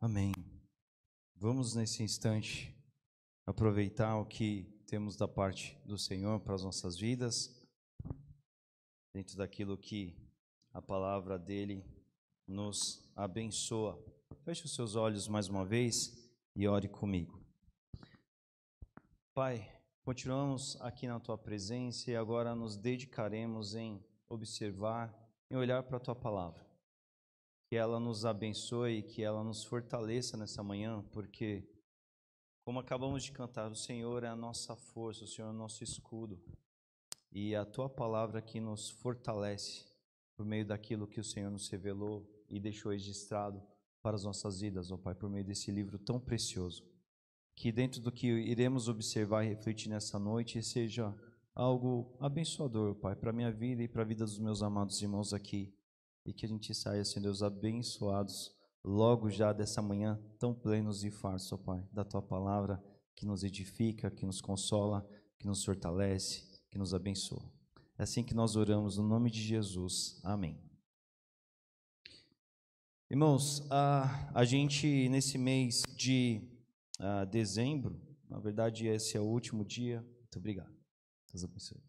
Amém. Vamos nesse instante aproveitar o que temos da parte do Senhor para as nossas vidas, dentro daquilo que a palavra dele nos abençoa. Feche os seus olhos mais uma vez e ore comigo. Pai, continuamos aqui na tua presença e agora nos dedicaremos em observar, em olhar para a tua palavra. Que ela nos abençoe, que ela nos fortaleça nessa manhã, porque, como acabamos de cantar, o Senhor é a nossa força, o Senhor é o nosso escudo. E a tua palavra que nos fortalece por meio daquilo que o Senhor nos revelou e deixou registrado para as nossas vidas, ó Pai, por meio desse livro tão precioso. Que dentro do que iremos observar e refletir nessa noite seja algo abençoador, Pai, para a minha vida e para a vida dos meus amados irmãos aqui. E que a gente saia, Senhor Deus, abençoados logo já dessa manhã, tão plenos e fartos, ó Pai, da Tua palavra que nos edifica, que nos consola, que nos fortalece, que nos abençoa. É assim que nós oramos, no nome de Jesus. Amém. Irmãos, a gente nesse mês de dezembro, na verdade esse é o último dia, muito obrigado, Deus abençoe.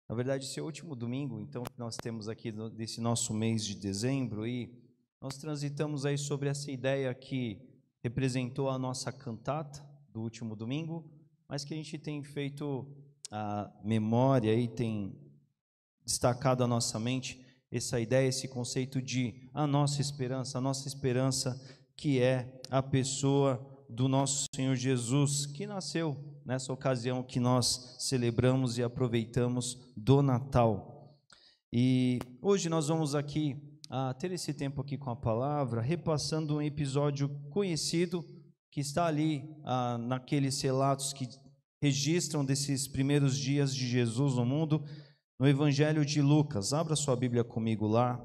Na verdade, esse é o último domingo, então, que nós temos aqui desse nosso mês de dezembro, e nós transitamos aí sobre essa ideia que representou a nossa cantata do último domingo, mas que a gente tem feito a memória e tem destacado a nossa mente essa ideia, esse conceito de a nossa esperança que é a pessoa do nosso Senhor Jesus, que nasceu nessa ocasião que nós celebramos e aproveitamos do Natal. E hoje nós vamos aqui ter esse tempo aqui com a palavra, repassando um episódio conhecido que está ali naqueles relatos que registram desses primeiros dias de Jesus no mundo, no Evangelho de Lucas. Abra sua Bíblia comigo lá,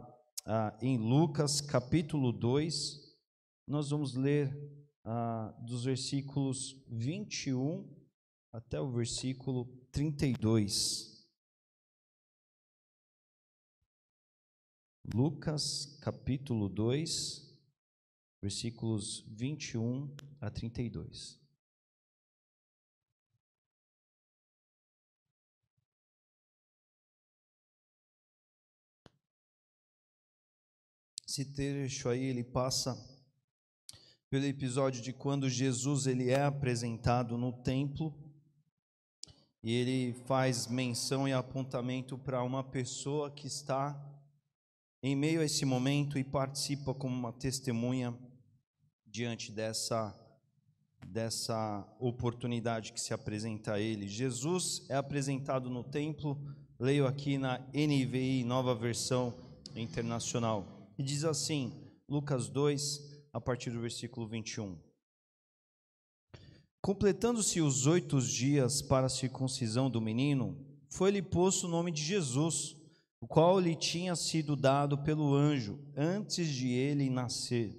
em Lucas capítulo 2, nós vamos ler dos versículos 21 até o versículo 32. Lucas, capítulo 2, versículos 21 a 32. Esse trecho aí, ele passa pelo episódio de quando Jesus ele é apresentado no templo, e ele faz menção e apontamento para uma pessoa que está em meio a esse momento e participa como uma testemunha diante dessa oportunidade que se apresenta a ele. Jesus é apresentado no templo, leio aqui na NVI, Nova Versão Internacional, e diz assim, Lucas 2, a partir do versículo 21. Completando-se os 8 dias para a circuncisão do menino, foi-lhe posto o nome de Jesus, o qual lhe tinha sido dado pelo anjo antes de ele nascer.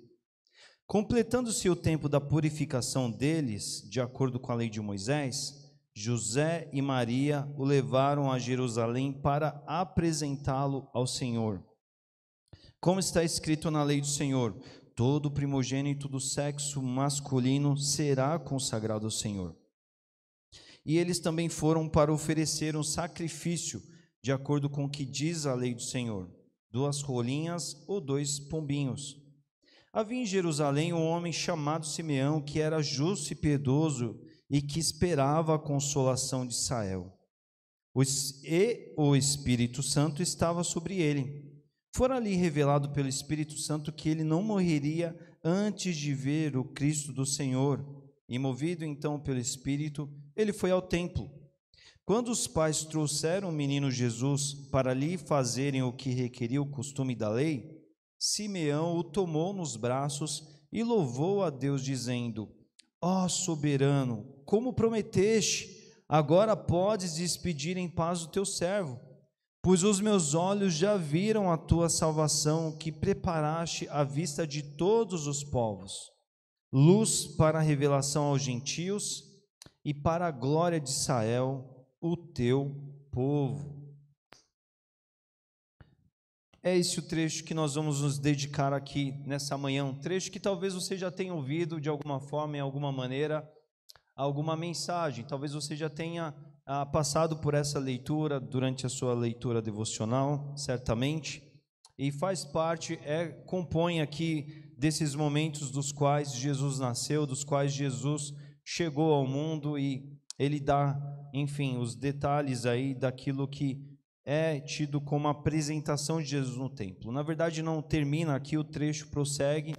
Completando-se o tempo da purificação deles, de acordo com a lei de Moisés, José e Maria o levaram a Jerusalém para apresentá-lo ao Senhor. Como está escrito na lei do Senhor, todo primogênito do sexo masculino será consagrado ao Senhor. E eles também foram para oferecer um sacrifício, de acordo com o que diz a lei do Senhor, 2 rolinhas ou 2 pombinhos. Havia em Jerusalém um homem chamado Simeão, que era justo e piedoso e que esperava a consolação de Israel. E o Espírito Santo estava sobre ele. Fora-lhe revelado pelo Espírito Santo que ele não morreria antes de ver o Cristo do Senhor. E movido então pelo Espírito, ele foi ao templo. Quando os pais trouxeram o menino Jesus para lhe fazerem o que requeria o costume da lei, Simeão o tomou nos braços e louvou a Deus, dizendo: Ó soberano, como prometeste, agora podes despedir em paz o teu servo, pois os meus olhos já viram a tua salvação, que preparaste à vista de todos os povos, luz para a revelação aos gentios e para a glória de Israel, o teu povo. É esse o trecho que nós vamos nos dedicar aqui nessa manhã, um trecho que talvez você já tenha ouvido de alguma forma, em alguma maneira, alguma mensagem, talvez você já tenha passado por essa leitura durante a sua leitura devocional, certamente, e faz parte, compõe aqui desses momentos dos quais Jesus nasceu, dos quais Jesus chegou ao mundo, e ele dá, enfim, os detalhes aí daquilo que é tido como a apresentação de Jesus no templo. Na verdade, não termina aqui, o trecho prossegue,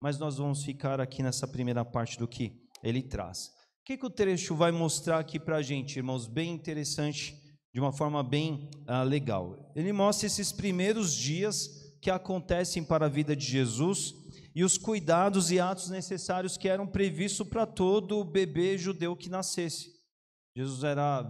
mas nós vamos ficar aqui nessa primeira parte do que ele traz. O que o trecho vai mostrar aqui para a gente, irmãos? Bem interessante, de uma forma bem legal. Ele mostra esses primeiros dias que acontecem para a vida de Jesus e os cuidados e atos necessários que eram previstos para todo bebê judeu que nascesse. Jesus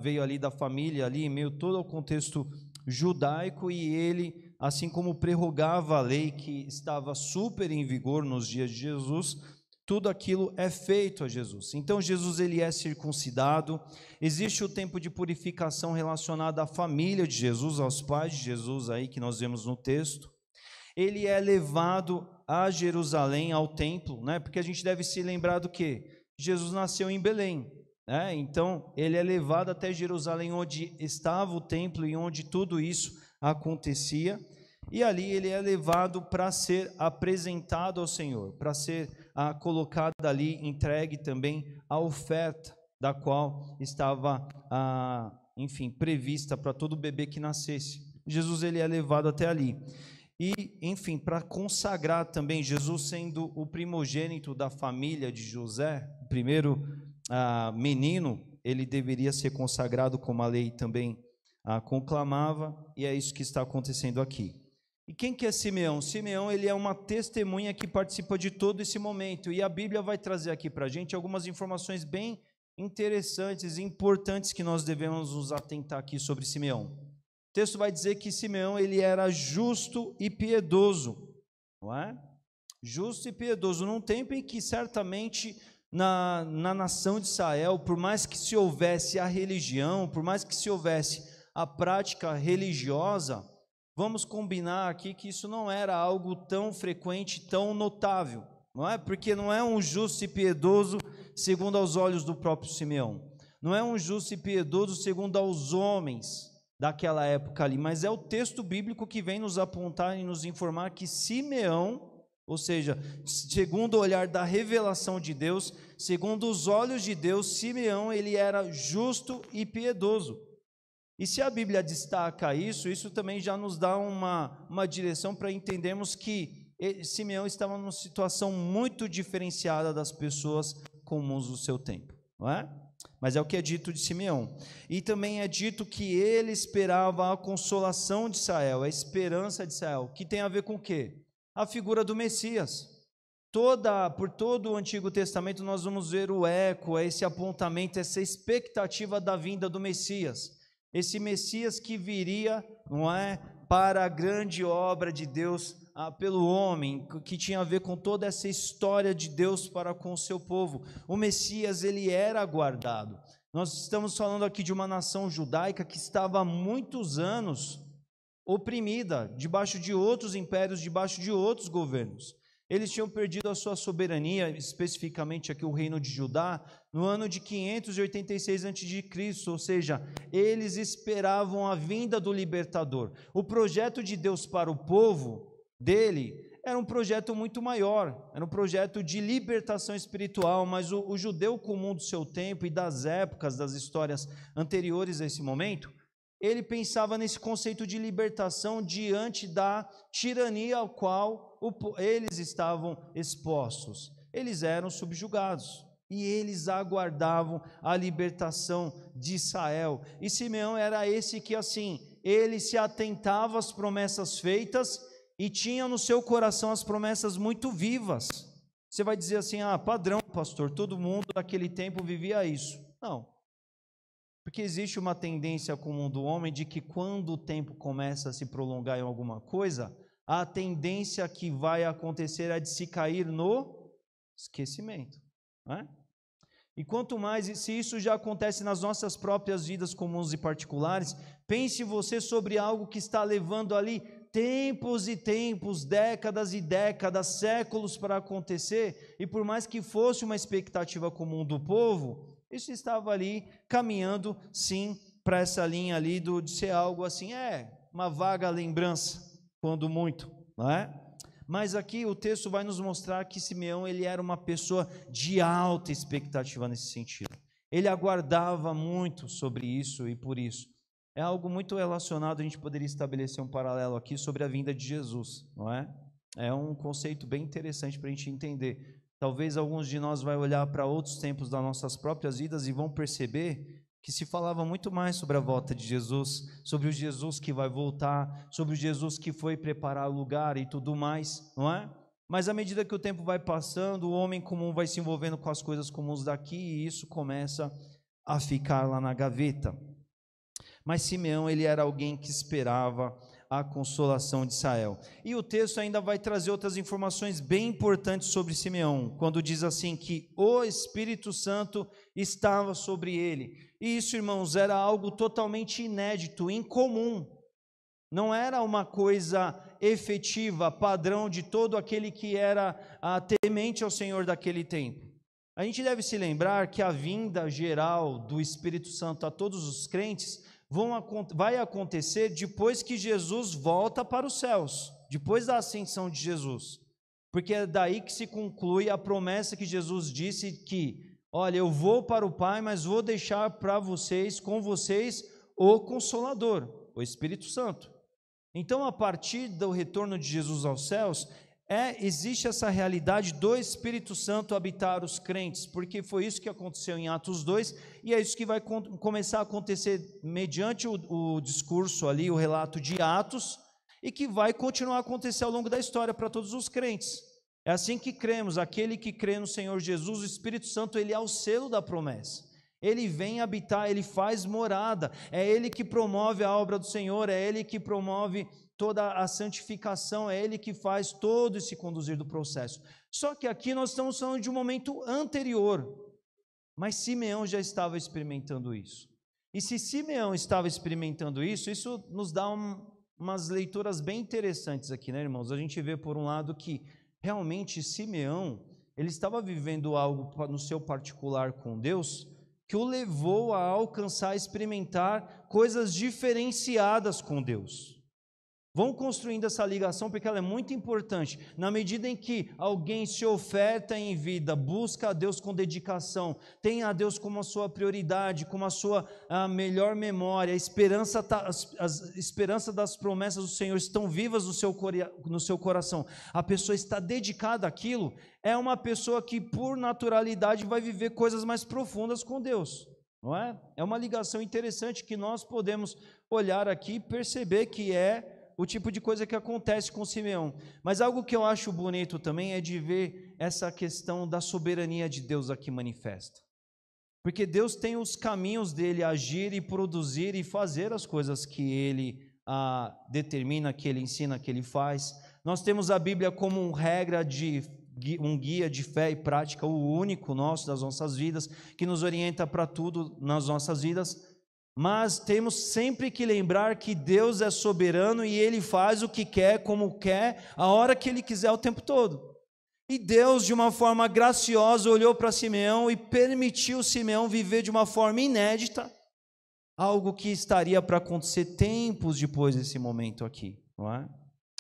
veio ali da família, ali em meio todo ao contexto judaico, e ele, assim como prerrogava a lei que estava super em vigor nos dias de Jesus, tudo aquilo é feito a Jesus. Então Jesus ele é circuncidado, existe o tempo de purificação relacionado à família de Jesus, aos pais de Jesus aí que nós vemos no texto. Ele é levado a Jerusalém, ao templo, né? Porque a gente deve se lembrar do que? Jesus nasceu em Belém, né? Então ele é levado até Jerusalém, onde estava o templo e onde tudo isso acontecia, e ali ele é levado para ser apresentado ao Senhor, para ser colocado ali, entregue também a oferta da qual estava, enfim, prevista para todo bebê que nascesse. Jesus ele é levado até ali. E, enfim, para consagrar também, Jesus sendo o primogênito da família de José, o primeiro menino, ele deveria ser consagrado como a lei também conclamava, e é isso que está acontecendo aqui. E quem que é Simeão? Simeão ele é uma testemunha que participa de todo esse momento, e a Bíblia vai trazer aqui para a gente algumas informações bem interessantes e importantes que nós devemos nos atentar aqui sobre Simeão. O texto vai dizer que Simeão ele era justo e piedoso, não é? Justo e piedoso, num tempo em que certamente na nação de Israel, por mais que se houvesse a religião, por mais que se houvesse a prática religiosa, vamos combinar aqui que isso não era algo tão frequente, tão notável, não é? Porque não é um justo e piedoso segundo aos olhos do próprio Simeão, não é um justo e piedoso segundo aos homens daquela época ali, mas é o texto bíblico que vem nos apontar e nos informar que Simeão, ou seja, segundo o olhar da revelação de Deus, segundo os olhos de Deus, Simeão ele era justo e piedoso. E se a Bíblia destaca isso, isso também já nos dá uma direção para entendermos que Simeão estava numa situação muito diferenciada das pessoas comuns do seu tempo, não é? Mas é o que é dito de Simeão. E também é dito que ele esperava a consolação de Israel, a esperança de Israel, que tem a ver com o quê? A figura do Messias. Por todo o Antigo Testamento nós vamos ver o eco, esse apontamento, essa expectativa da vinda do Messias. Esse Messias que viria, não é, para a grande obra de Deus pelo homem, que tinha a ver com toda essa história de Deus para com o seu povo. O Messias, ele era aguardado. Nós estamos falando aqui de uma nação judaica que estava há muitos anos oprimida, debaixo de outros impérios, debaixo de outros governos. Eles tinham perdido a sua soberania, especificamente aqui o reino de Judá, no ano de 586 a.C., ou seja, eles esperavam a vinda do libertador. O projeto de Deus para o povo dele era um projeto muito maior, era um projeto de libertação espiritual, mas o judeu comum do seu tempo e das épocas, das histórias anteriores a esse momento, ele pensava nesse conceito de libertação diante da tirania ao qual eles estavam expostos. Eles eram subjugados e eles aguardavam a libertação de Israel. E Simeão era esse que, assim, ele se atentava às promessas feitas e tinha no seu coração as promessas muito vivas. Você vai dizer assim, padrão, pastor, todo mundo naquele tempo vivia isso. Não. Porque existe uma tendência comum do homem de que quando o tempo começa a se prolongar em alguma coisa, a tendência que vai acontecer é de se cair no esquecimento, não é? E quanto mais, se isso já acontece nas nossas próprias vidas comuns e particulares, pense você sobre algo que está levando ali tempos e tempos, décadas e décadas, séculos para acontecer, e por mais que fosse uma expectativa comum do povo, isso estava ali caminhando sim para essa linha ali de ser algo assim, uma vaga lembrança, quando muito, não é? Mas aqui o texto vai nos mostrar que Simeão, ele era uma pessoa de alta expectativa nesse sentido. Ele aguardava muito sobre isso e por isso. É algo muito relacionado, a gente poderia estabelecer um paralelo aqui sobre a vinda de Jesus, não é? É um conceito bem interessante para a gente entender. Talvez alguns de nós vai olhar para outros tempos das nossas próprias vidas e vão perceber que se falava muito mais sobre a volta de Jesus, sobre o Jesus que vai voltar, sobre o Jesus que foi preparar o lugar e tudo mais, não é? Mas à medida que o tempo vai passando, o homem comum vai se envolvendo com as coisas comuns daqui e isso começa a ficar lá na gaveta. Mas Simeão, ele era alguém que esperava a consolação de Israel. E o texto ainda vai trazer outras informações bem importantes sobre Simeão, quando diz assim que o Espírito Santo estava sobre ele. E isso, irmãos, era algo totalmente inédito, incomum. Não era uma coisa efetiva, padrão de todo aquele que era temente ao Senhor daquele tempo. A gente deve se lembrar que a vinda geral do Espírito Santo a todos os crentes vai acontecer depois que Jesus volta para os céus, depois da ascensão de Jesus, porque é daí que se conclui a promessa que Jesus disse que, olha, eu vou para o Pai, mas vou deixar para vocês, com vocês, o Consolador, o Espírito Santo. Então, a partir do retorno de Jesus aos céus, existe essa realidade do Espírito Santo habitar os crentes, porque foi isso que aconteceu em Atos 2, e é isso que vai começar a acontecer mediante o discurso ali, o relato de Atos, e que vai continuar a acontecer ao longo da história para todos os crentes. É assim que cremos, aquele que crê no Senhor Jesus, o Espírito Santo, ele é o selo da promessa. Ele vem habitar, ele faz morada, é ele que promove a obra do Senhor, é ele que promove toda a santificação, é ele que faz todo esse conduzir do processo. Só que aqui nós estamos falando de um momento anterior, mas Simeão já estava experimentando isso. E se Simeão estava experimentando isso, isso nos dá umas leituras bem interessantes aqui, né, irmãos? A gente vê, por um lado, que realmente Simeão, ele estava vivendo algo no seu particular com Deus, que o levou a alcançar, experimentar coisas diferenciadas com Deus. Vão construindo essa ligação porque ela é muito importante. Na medida em que alguém se oferta em vida, busca a Deus com dedicação, tem a Deus como a sua prioridade, como a sua melhor memória, a esperança das promessas do Senhor estão vivas no seu coração, a pessoa está dedicada àquilo, é uma pessoa que por naturalidade vai viver coisas mais profundas com Deus. Não é? É uma ligação interessante que nós podemos olhar aqui e perceber que é o tipo de coisa que acontece com Simeão. Mas algo que eu acho bonito também é de ver essa questão da soberania de Deus aqui manifesta. Porque Deus tem os caminhos dele agir e produzir e fazer as coisas que ele determina, que ele ensina, que ele faz. Nós temos a Bíblia como uma regra um guia de fé e prática, o único nosso das nossas vidas, que nos orienta para tudo nas nossas vidas. Mas temos sempre que lembrar que Deus é soberano e Ele faz o que quer, como quer, a hora que Ele quiser, o tempo todo. E Deus, de uma forma graciosa, olhou para Simeão e permitiu Simeão viver de uma forma inédita, algo que estaria para acontecer tempos depois desse momento aqui, não é?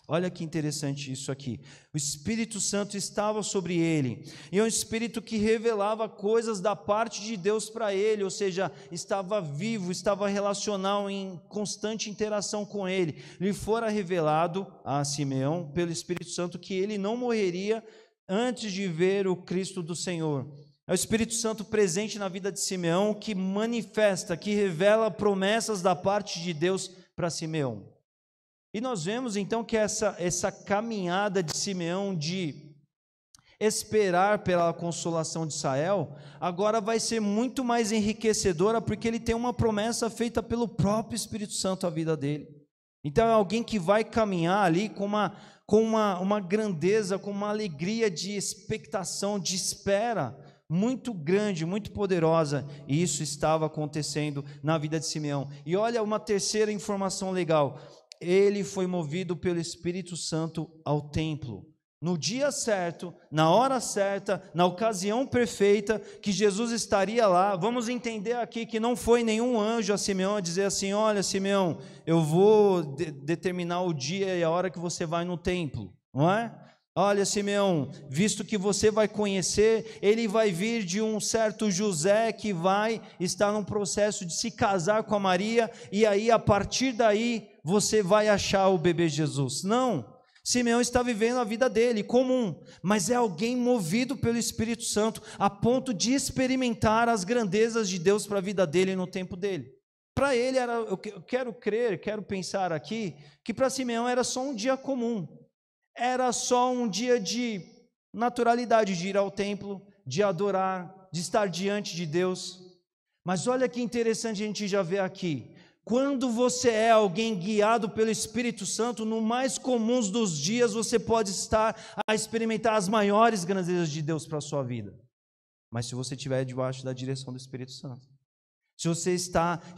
Olha que interessante isso aqui. O Espírito Santo estava sobre ele, e é um Espírito que revelava coisas da parte de Deus para ele, ou seja, estava vivo, estava relacional, em constante interação com ele. Lhe fora revelado a Simeão, pelo Espírito Santo, que ele não morreria antes de ver o Cristo do Senhor. É o Espírito Santo presente na vida de Simeão, que manifesta, que revela promessas da parte de Deus para Simeão. E nós vemos então que essa caminhada de Simeão de esperar pela consolação de Israel, agora vai ser muito mais enriquecedora, porque ele tem uma promessa feita pelo próprio Espírito Santo à vida dele. Então é alguém que vai caminhar ali com uma grandeza, com uma alegria de expectação, de espera muito grande, muito poderosa, e isso estava acontecendo na vida de Simeão. E olha uma terceira informação legal. ele foi movido pelo Espírito Santo ao templo. No dia certo, na hora certa, na ocasião perfeita, que Jesus estaria lá. Vamos entender aqui que não foi nenhum anjo a Simeão a dizer assim: olha, Simeão, eu vou determinar o dia e a hora que você vai no templo, não é? Olha, Simeão, visto que você vai conhecer, ele vai vir de um certo José que vai estar num processo de se casar com a Maria, e aí a partir daí você vai achar o bebê Jesus. Não. Simeão está vivendo a vida dele, comum, mas é alguém movido pelo Espírito Santo, a ponto de experimentar as grandezas de Deus para a vida dele no tempo dele. Para ele, eu quero pensar aqui, que para Simeão era só um dia comum, era só um dia de naturalidade, de ir ao templo, de adorar, de estar diante de Deus. Mas olha que interessante a gente já vê aqui. Quando você é alguém guiado pelo Espírito Santo, no mais comuns dos dias, você pode estar a experimentar as maiores grandezas de Deus para a sua vida. Mas se você estiver debaixo da direção do Espírito Santo, se você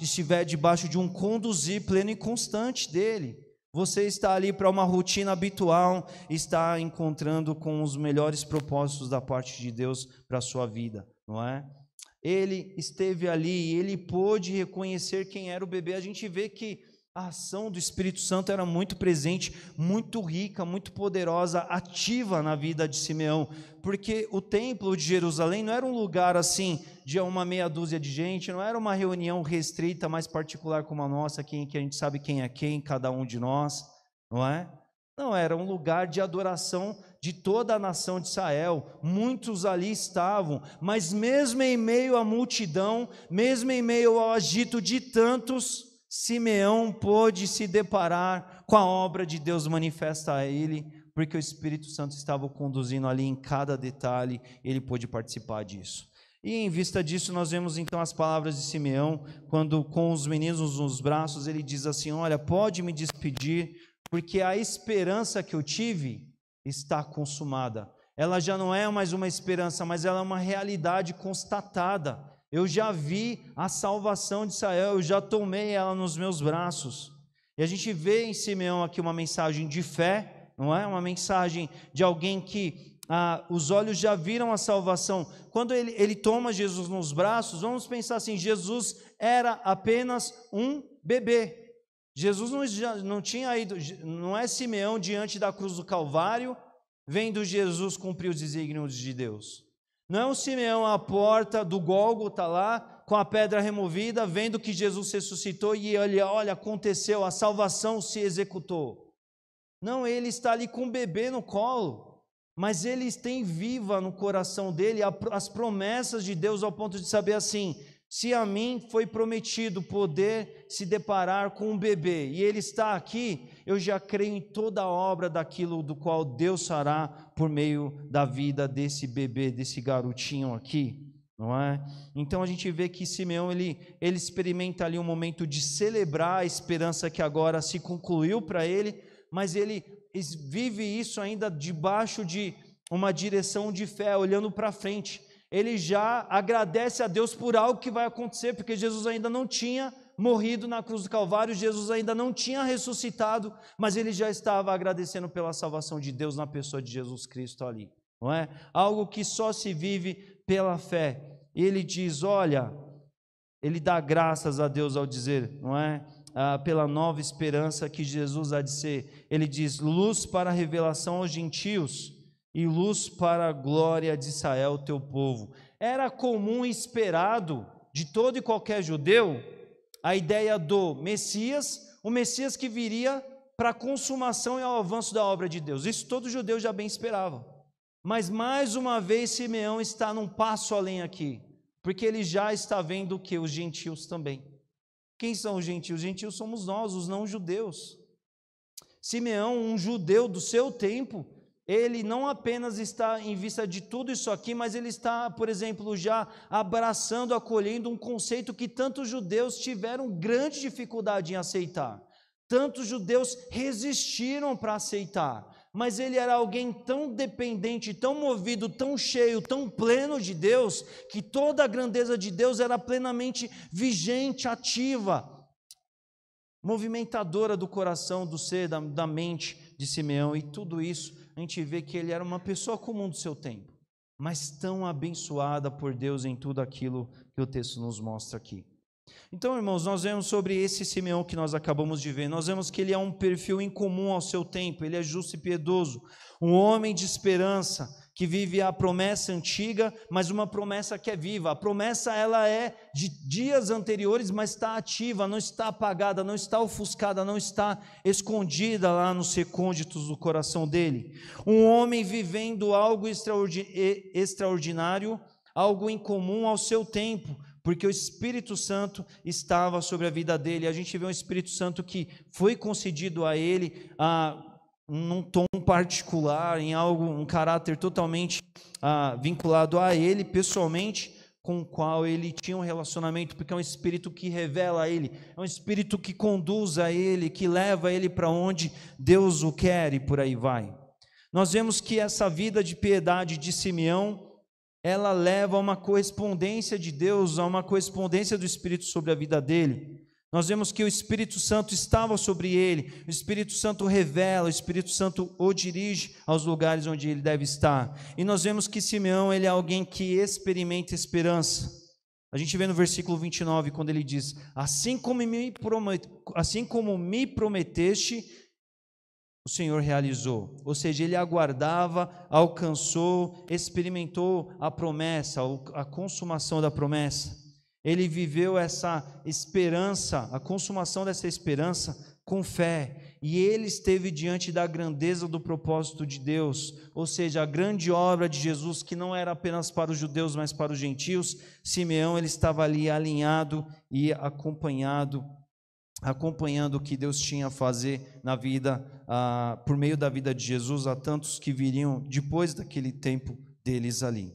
estiver debaixo de um conduzir pleno e constante dele, você está ali para uma rotina habitual, está encontrando com os melhores propósitos da parte de Deus para a sua vida, não é? Ele esteve ali e ele pôde reconhecer quem era o bebê. A gente vê que a ação do Espírito Santo era muito presente, muito rica, muito poderosa, ativa na vida de Simeão, porque o templo de Jerusalém não era um lugar assim, de uma meia dúzia de gente, não era uma reunião restrita, mais particular como a nossa, que a gente sabe quem é quem, cada um de nós, não é? Não, era um lugar de adoração de toda a nação de Israel. Muitos ali estavam, mas mesmo em meio à multidão, mesmo em meio ao agito de tantos, Simeão pôde se deparar com a obra de Deus manifesta a ele, porque o Espírito Santo estava o conduzindo ali em cada detalhe, ele pôde participar disso. E em vista disso, nós vemos então as palavras de Simeão, quando com os meninos nos braços, ele diz assim: olha, pode me despedir, porque a esperança que eu tive está consumada. Ela já não é mais uma esperança, mas ela é uma realidade constatada. Eu já vi a salvação de Israel, eu já tomei ela nos meus braços. E a gente vê em Simeão aqui uma mensagem de fé, não é? Uma mensagem de alguém que os olhos já viram a salvação. Quando ele toma Jesus nos braços, vamos pensar assim: Jesus era apenas um bebê. Jesus não tinha ido, não é Simeão diante da cruz do Calvário, vendo Jesus cumprir os desígnios de Deus. Não é o Simeão à porta do Gólgota lá, com a pedra removida, vendo que Jesus ressuscitou e olha, aconteceu, a salvação se executou. Não, ele está ali com o bebê no colo, mas ele tem viva no coração dele as promessas de Deus, ao ponto de saber assim: se a mim foi prometido poder se deparar com um bebê, e ele está aqui, eu já creio em toda a obra daquilo do qual Deus fará por meio da vida desse bebê, desse garotinho aqui, não é? Então a gente vê que Simeão, ele experimenta ali um momento de celebrar a esperança que agora se concluiu para ele, mas ele vive isso ainda debaixo de uma direção de fé, olhando para frente. Ele já agradece a Deus por algo que vai acontecer, porque Jesus ainda não tinha morrido na cruz do Calvário, Jesus ainda não tinha ressuscitado, mas ele já estava agradecendo pela salvação de Deus na pessoa de Jesus Cristo ali, não é? Algo que só se vive pela fé. Ele diz, olha, ele dá graças a Deus ao dizer, não é? Pela nova esperança que Jesus há de ser. Ele diz, luz para a revelação aos gentios e luz para a glória de Israel, teu povo. Era comum e esperado de todo e qualquer judeu a ideia do Messias, o Messias que viria para a consumação e ao avanço da obra de Deus. Isso todo judeu já bem esperava. Mas mais uma vez Simeão está num passo além aqui, porque ele já está vendo que os gentios também. Quem são os gentios? Os gentios somos nós, os não-judeus. Simeão, um judeu do seu tempo, ele não apenas está em vista de tudo isso aqui, mas ele está, por exemplo, já abraçando, acolhendo um conceito que tantos judeus tiveram grande dificuldade em aceitar. Tantos judeus resistiram para aceitar, mas ele era alguém tão dependente, tão movido, tão cheio, tão pleno de Deus, que toda a grandeza de Deus era plenamente vigente, ativa. movimentadora do coração, do ser, da mente de Simeão, e tudo isso a gente vê que ele era uma pessoa comum do seu tempo, mas tão abençoada por Deus em tudo aquilo que o texto nos mostra aqui. Então, irmãos, nós vemos sobre esse Simeão que nós acabamos de ver, nós vemos que ele é um perfil incomum ao seu tempo, ele é justo e piedoso, um homem de esperança, que vive a promessa antiga, mas uma promessa que é viva. A promessa, ela é de dias anteriores, mas está ativa, não está apagada, não está ofuscada, não está escondida lá nos recônditos do coração dele. Um homem vivendo algo extraordinário, algo incomum ao seu tempo, porque o Espírito Santo estava sobre a vida dele. A gente vê um Espírito Santo que foi concedido a ele num tom particular, em algo, um caráter totalmente vinculado a ele pessoalmente, com o qual ele tinha um relacionamento, porque é um Espírito que revela a ele, é um Espírito que conduz a ele, que leva ele para onde Deus o quer, e por aí vai. Nós vemos que essa vida de piedade de Simeão, ela leva a uma correspondência de Deus, a uma correspondência do Espírito sobre a vida dele. Nós vemos que o Espírito Santo estava sobre ele, o Espírito Santo revela, o Espírito Santo o dirige aos lugares onde ele deve estar. E nós vemos que Simeão, ele é alguém que experimenta esperança. A gente vê no versículo 29, quando ele diz: assim como me prometeste, o Senhor realizou. Ou seja, ele aguardava, alcançou, experimentou a promessa, a consumação da promessa. Ele viveu essa esperança, a consumação dessa esperança com fé, e ele esteve diante da grandeza do propósito de Deus, ou seja, a grande obra de Jesus, que não era apenas para os judeus, mas para os gentios. Simeão, ele estava ali alinhado e acompanhando o que Deus tinha a fazer na vida, por meio da vida de Jesus, a tantos que viriam depois daquele tempo deles ali.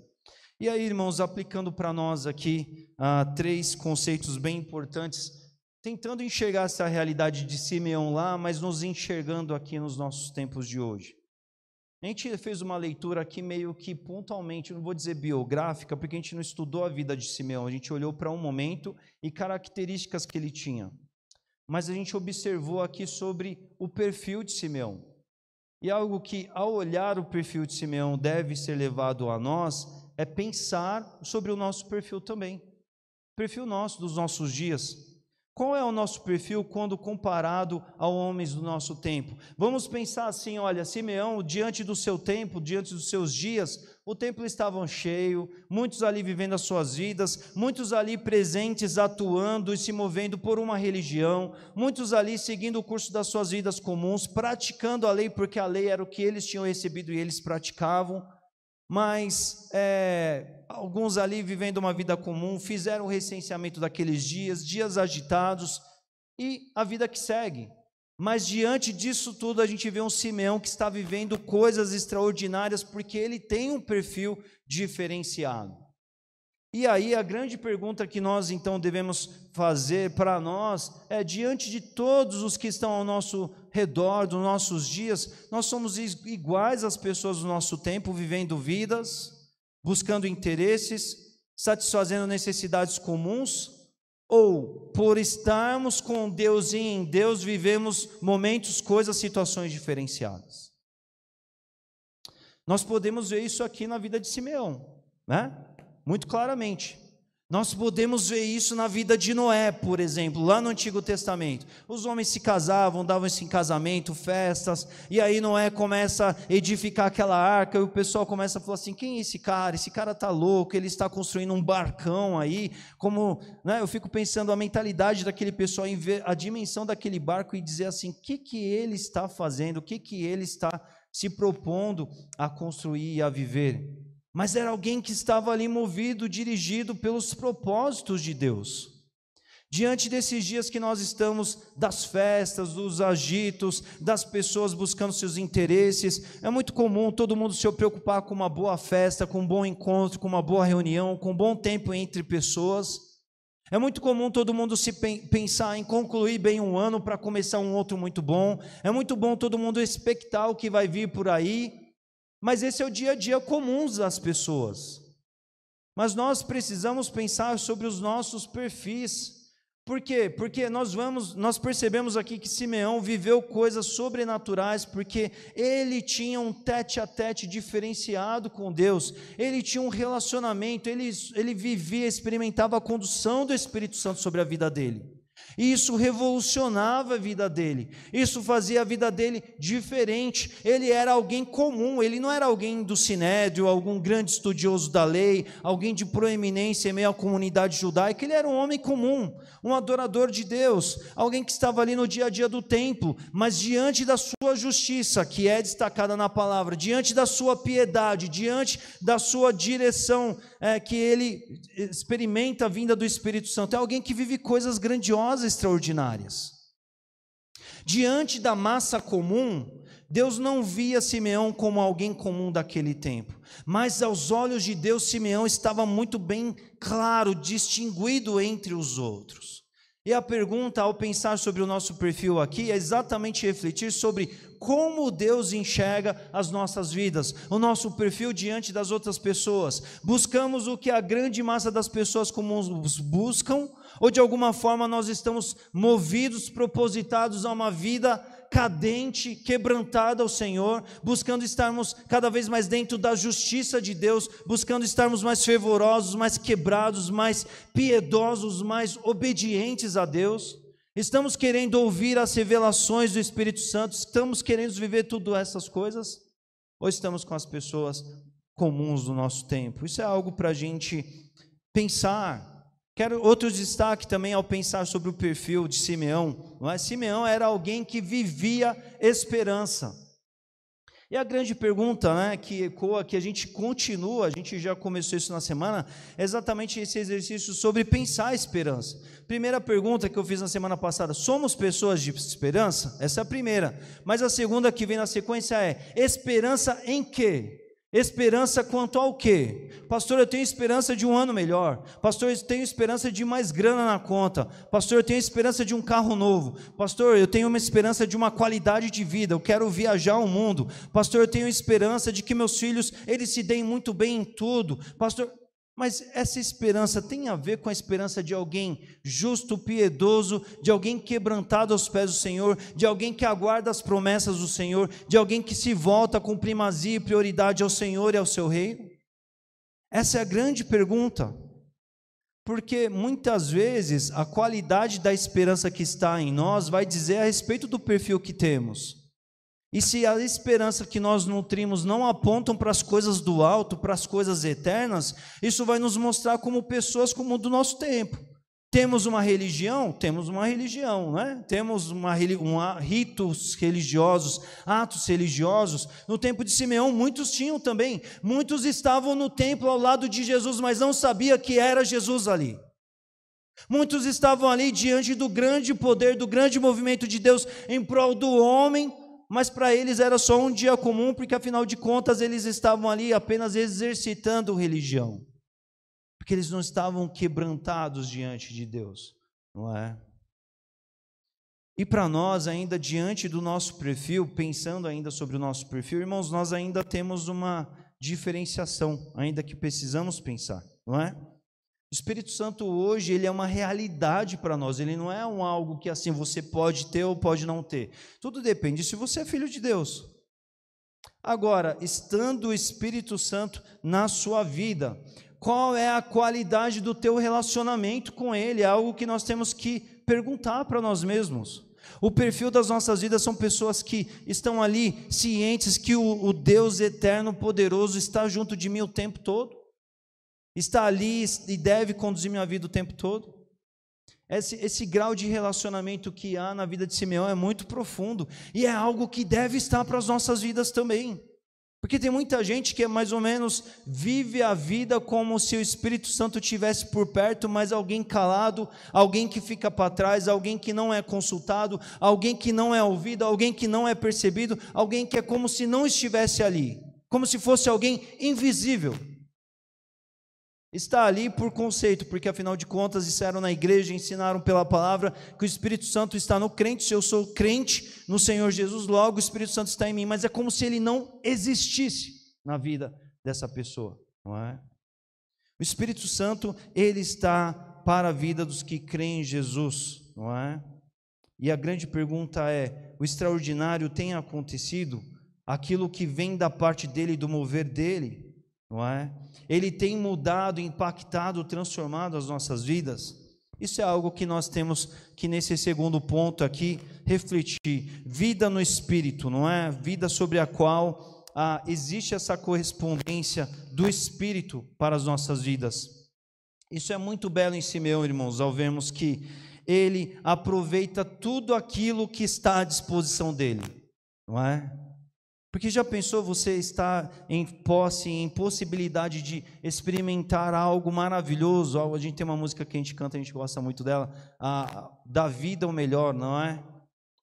E aí, irmãos, aplicando para nós aqui três conceitos bem importantes, tentando enxergar essa realidade de Simeão lá, mas nos enxergando aqui nos nossos tempos de hoje. A gente fez uma leitura aqui meio que pontualmente, não vou dizer biográfica, porque a gente não estudou a vida de Simeão, a gente olhou para um momento e características que ele tinha. Mas a gente observou aqui sobre o perfil de Simeão. E algo que, ao olhar o perfil de Simeão, deve ser levado a nós, é pensar sobre o nosso perfil também. O perfil nosso, dos nossos dias. Qual é o nosso perfil quando comparado a homens do nosso tempo? Vamos pensar assim, olha, Simeão, diante do seu tempo, diante dos seus dias, o templo estava cheio, muitos ali vivendo as suas vidas, muitos ali presentes, atuando e se movendo por uma religião, muitos ali seguindo o curso das suas vidas comuns, praticando a lei, porque a lei era o que eles tinham recebido e eles praticavam. Mas alguns ali vivendo uma vida comum, fizeram o recenseamento daqueles dias agitados, e a vida que segue. Mas diante disso tudo, a gente vê um Simeão que está vivendo coisas extraordinárias, porque ele tem um perfil diferenciado. E aí a grande pergunta que nós então devemos fazer para nós é, diante de todos os que estão ao nosso redor, dos nossos dias, nós somos iguais às pessoas do nosso tempo, vivendo vidas, buscando interesses, satisfazendo necessidades comuns, ou por estarmos com Deus e em Deus vivemos momentos, coisas, situações diferenciadas? Nós podemos ver isso aqui na vida de Simeão, né? Muito claramente. Nós podemos ver isso na vida de Noé, por exemplo, lá no Antigo Testamento. Os homens se casavam, davam-se em casamento, festas, e aí Noé começa a edificar aquela arca, e o pessoal começa a falar assim: quem é esse cara? Esse cara está louco, ele está construindo um barcão aí, como, né, eu fico pensando a mentalidade daquele pessoal, em ver a dimensão daquele barco e dizer assim, o que ele está fazendo, o que ele está se propondo a construir e a viver. Mas era alguém que estava ali movido, dirigido pelos propósitos de Deus. Diante desses dias que nós estamos, das festas, dos agitos, das pessoas buscando seus interesses, é muito comum todo mundo se preocupar com uma boa festa, com um bom encontro, com uma boa reunião, com um bom tempo entre pessoas. É muito comum todo mundo se pensar em concluir bem um ano para começar um outro muito bom. É muito bom todo mundo expectar o que vai vir por aí. Mas esse é o dia a dia comum das pessoas. Mas nós precisamos pensar sobre os nossos perfis. Por quê? Porque nós percebemos aqui que Simeão viveu coisas sobrenaturais, porque ele tinha um tete-a-tete diferenciado com Deus, ele tinha um relacionamento, ele vivia, experimentava a condução do Espírito Santo sobre a vida dele. E isso revolucionava a vida dele, isso fazia a vida dele diferente. Ele era alguém comum, ele não era alguém do sinédrio, algum grande estudioso da lei, alguém de proeminência em meio à comunidade judaica. Ele era um homem comum, um adorador de Deus, alguém que estava ali no dia a dia do templo, mas diante da sua justiça, que é destacada na palavra, diante da sua piedade, diante da sua direção, que ele experimenta a vinda do Espírito Santo. É alguém que vive coisas grandiosas, extraordinárias. Diante da massa comum, Deus não via Simeão como alguém comum daquele tempo, mas aos olhos de Deus, Simeão estava muito bem claro, distinguido entre os outros. E a pergunta, ao pensar sobre o nosso perfil aqui, é exatamente refletir sobre como Deus enxerga as nossas vidas, o nosso perfil diante das outras pessoas. Buscamos o que a grande massa das pessoas comuns buscam, ou de alguma forma nós estamos movidos, propositados a uma vida cadente, quebrantada ao Senhor, buscando estarmos cada vez mais dentro da justiça de Deus, buscando estarmos mais fervorosos, mais quebrados, mais piedosos, mais obedientes a Deus? Estamos querendo ouvir as revelações do Espírito Santo? Estamos querendo viver tudo essas coisas? Ou estamos com as pessoas comuns do nosso tempo? Isso é algo para a gente pensar. Quero outro destaque também ao pensar sobre o perfil de Simeão. Não é? Simeão era alguém que vivia esperança. E a grande pergunta, né, que ecoa, que a gente continua, a gente já começou isso na semana, é exatamente esse exercício sobre pensar a esperança. Primeira pergunta que eu fiz na semana passada: somos pessoas de esperança? Essa é a primeira. Mas a segunda que vem na sequência é: esperança em quê? Esperança quanto ao quê? Pastor, eu tenho esperança de um ano melhor. Pastor, eu tenho esperança de mais grana na conta. Pastor, eu tenho esperança de um carro novo. Pastor, eu tenho uma esperança de uma qualidade de vida. Eu quero viajar o mundo. Pastor, eu tenho esperança de que meus filhos, eles se deem muito bem em tudo. Pastor, mas essa esperança tem a ver com a esperança de alguém justo, piedoso, de alguém quebrantado aos pés do Senhor, de alguém que aguarda as promessas do Senhor, de alguém que se volta com primazia e prioridade ao Senhor e ao seu reino? Essa é a grande pergunta, porque muitas vezes a qualidade da esperança que está em nós vai dizer a respeito do perfil que temos. E se a esperança que nós nutrimos não apontam para as coisas do alto, para as coisas eternas, isso vai nos mostrar como pessoas como do nosso tempo. Temos uma religião, né? Temos ritos religiosos, atos religiosos. No tempo de Simeão, muitos tinham também. Muitos estavam no templo ao lado de Jesus, mas não sabia que era Jesus ali. Muitos estavam ali diante do grande poder, do grande movimento de Deus em prol do homem, mas para eles era só um dia comum, porque afinal de contas eles estavam ali apenas exercitando religião, porque eles não estavam quebrantados diante de Deus, não é? E para nós ainda, diante do nosso perfil, pensando ainda sobre o nosso perfil, irmãos, nós ainda temos uma diferenciação, ainda que precisamos pensar, não é? O Espírito Santo hoje, ele é uma realidade para nós, ele não é algo que assim você pode ter ou pode não ter. Tudo depende se você é filho de Deus. Agora, estando o Espírito Santo na sua vida, qual é a qualidade do teu relacionamento com ele? É algo que nós temos que perguntar para nós mesmos. O perfil das nossas vidas são pessoas que estão ali cientes que o Deus eterno, poderoso, está junto de mim o tempo todo. Está ali e deve conduzir minha vida o tempo todo. Esse grau de relacionamento que há na vida de Simeão é muito profundo, e é algo que deve estar para as nossas vidas também, porque tem muita gente que mais ou menos vive a vida como se o Espírito Santo estivesse por perto, mas alguém calado, alguém que fica para trás, alguém que não é consultado, alguém que não é ouvido, alguém que não é percebido, alguém que é como se não estivesse ali, como se fosse alguém invisível. Está ali por conceito, porque afinal de contas disseram na igreja, ensinaram pela palavra que o Espírito Santo está no crente. Se eu sou crente no Senhor Jesus, logo o Espírito Santo está em mim, mas é como se ele não existisse na vida dessa pessoa, não é? O Espírito Santo, ele está para a vida dos que creem em Jesus, não é? E a grande pergunta é: o extraordinário tem acontecido? Aquilo que vem da parte dele, do mover dele, não é? Ele tem mudado, impactado, transformado as nossas vidas? Isso é algo que nós temos que, nesse segundo ponto aqui, refletir. Vida no Espírito, não é? Vida sobre a qual existe essa correspondência do Espírito para as nossas vidas. Isso é muito belo em Simeão, irmãos, ao vermos que ele aproveita tudo aquilo que está à disposição dele, não é? Porque já pensou você estar em posse, em possibilidade de experimentar algo maravilhoso? A gente tem uma música que a gente canta, a gente gosta muito dela, da vida o melhor, não é?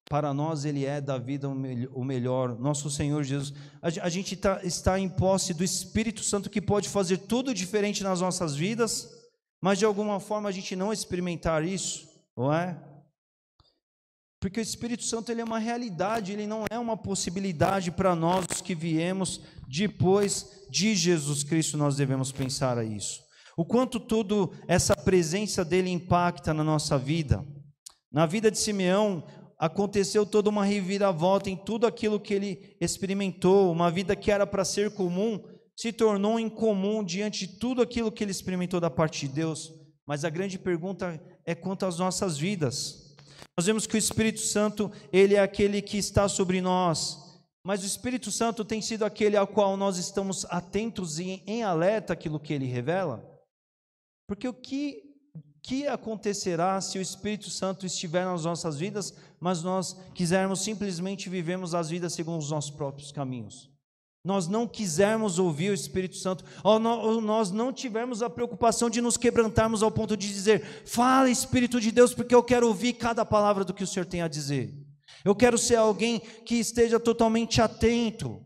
Para nós ele é da vida o melhor, nosso Senhor Jesus. A gente está em posse do Espírito Santo, que pode fazer tudo diferente nas nossas vidas, mas de alguma forma a gente não experimentar isso, não é? Porque o Espírito Santo ele é uma realidade, ele não é uma possibilidade para nós que viemos depois de Jesus Cristo. Nós devemos pensar a isso. O quanto tudo essa presença dele impacta na nossa vida. Na vida de Simeão aconteceu toda uma reviravolta em tudo aquilo que ele experimentou. Uma vida que era para ser comum se tornou incomum diante de tudo aquilo que ele experimentou da parte de Deus. Mas a grande pergunta é quanto às nossas vidas. Nós vemos que o Espírito Santo, ele é aquele que está sobre nós, mas o Espírito Santo tem sido aquele ao qual nós estamos atentos e em alerta àquilo que ele revela. Porque o que acontecerá se o Espírito Santo estiver nas nossas vidas, mas nós quisermos simplesmente vivermos as vidas segundo os nossos próprios caminhos? Nós não quisermos ouvir o Espírito Santo, ou nós não tivermos a preocupação de nos quebrantarmos ao ponto de dizer: fala, Espírito de Deus, porque eu quero ouvir cada palavra do que o Senhor tem a dizer. Eu quero ser alguém que esteja totalmente atento.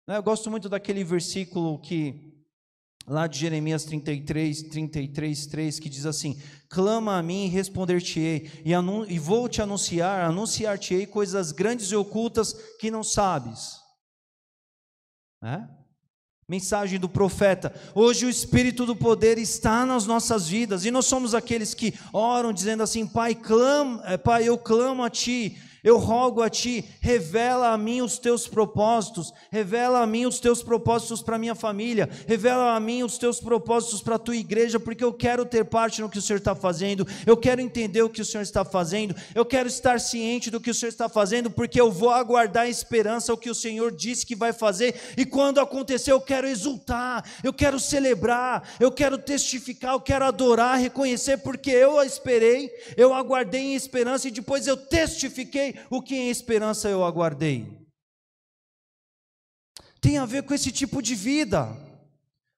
Eu gosto muito daquele versículo lá de Jeremias 33:3, que diz assim: clama a mim e responder-te-ei, e vou te anunciar-te-ei coisas grandes e ocultas que não sabes. Mensagem do profeta. Hoje o Espírito do poder está nas nossas vidas, e nós somos aqueles que oram dizendo assim: Pai, eu clamo a Ti, eu rogo a Ti, revela a mim os Teus propósitos, revela a mim os Teus propósitos para a minha família, revela a mim os Teus propósitos para a Tua igreja, porque eu quero ter parte no que o Senhor está fazendo, eu quero entender o que o Senhor está fazendo, eu quero estar ciente do que o Senhor está fazendo, porque eu vou aguardar em esperança o que o Senhor disse que vai fazer, e quando acontecer eu quero exultar, eu quero celebrar, eu quero testificar, eu quero adorar, reconhecer, porque eu esperei, eu aguardei em esperança e depois eu testifiquei o que em esperança eu aguardei. Tem a ver com esse tipo de vida,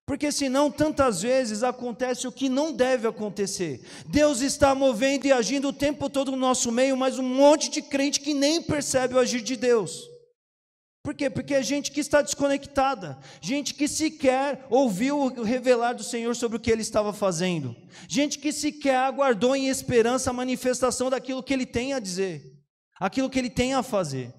porque senão tantas vezes acontece o que não deve acontecer. Deus está movendo e agindo o tempo todo no nosso meio, mas um monte de crente que nem percebe o agir de Deus. Por quê? Porque é gente que está desconectada, gente que sequer ouviu o revelar do Senhor sobre o que Ele estava fazendo, gente que sequer aguardou em esperança a manifestação daquilo que Ele tem a dizer, aquilo que Ele tem a fazer.